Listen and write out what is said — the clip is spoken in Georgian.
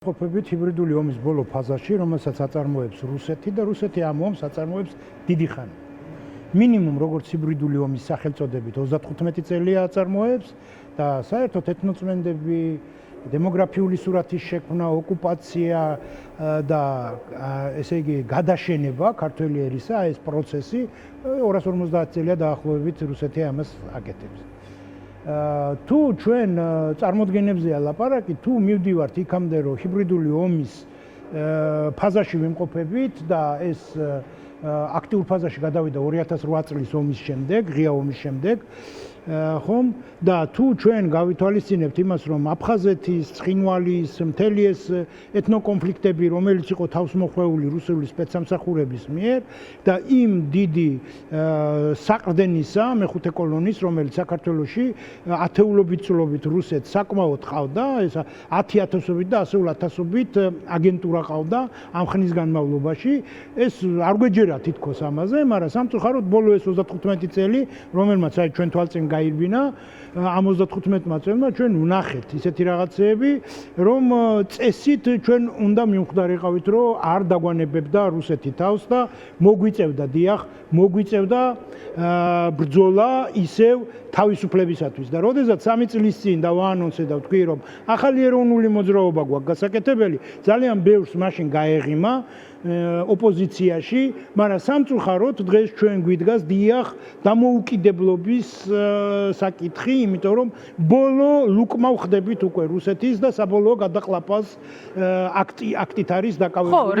ყოფებით ჰიბრიდული ომის ბოლო ფაზაში, რომელსაც აწარმოებს რუსეთი და რუსეთი ამ ომს აწარმოებს დიდი ხანი. მინიმუმ როგორც ჰიბრიდული ომის სახელწოდებით 35 წელია აწარმოებს და საერთოდ ეთნოწმენდები, დემოგრაფიული სურათის შექმნა, ოკუპაცია და ესე იგი გადაშენება ქართველი ერისა, ეს პროცესი 250 წელია დაახლოებით რუსეთი ამას აკეთებს. თუ ჩვენ წარმოდგენებზეა ლაპარაკი, თუ მივდივართ იქამდე, რომ ჰიბრიდული ომის ფაზაში ვიმყოფებით და ეს აქტიურ ფაზაში გადავიდა 2008 წლის ომის შემდეგ, ღია ომის შემდეგ, ხომ? და თუ ჩვენ გავითვალისწინებთ იმას, რომ აფხაზეთის, ცხინვალის, მთელი ეს ეთნოკონფლიქტები, რომელიც იყო თავსმოხვეული რუსული სპეცსამსახურების მიერ და იმ დიდი საყრდენისა მეხუთე კოლონის, რომელიც საქართველოში ათეულობით წლობით რუსეთს საკმაოდ ყავდა, ეს 10,000-ობით და ასეულ ათასობით აგენტურა ყავდა ამ ხნის განმავლობაში, ეს არ გვეჯერა თითქოს ამაზე, მაგრამ სამწუხაროდ ბოლო ეს 35 წელი, რომელმაც აი ჩვენ თვალწინ გაირბინა, ამ 35 წელმა ჩვენ ვნახეთ ისეთი რაღაცეები, რომ წესით ჩვენ უნდა მივხვდარიყავით, რომ არ დაგვანებებდა რუსეთი თავს და მოგვიწევდა დიახ, მოგვიწევდა ბრძოლა ისევ თავისუფლებისათვის და როდესაც 3 წლის წინ დავაანონსე და ვთქვი, რომ ახალი ეროვნული მოძრაობა გვაქვს გასაკეთებელი, ძალიან ბევრს მაშინ გაეღიმა ოპოზიციაში, მაგრამ სამწუხაროდ დღეს ჩვენ გვიდგას დიახ დამოუკიდებლობის საკითხი, იმიტომ რომ ბოლო ლუკმა ვხდებით უკვე რუსეთის და საბოლოო გადაყლაპას აქტით არის დაკავებული.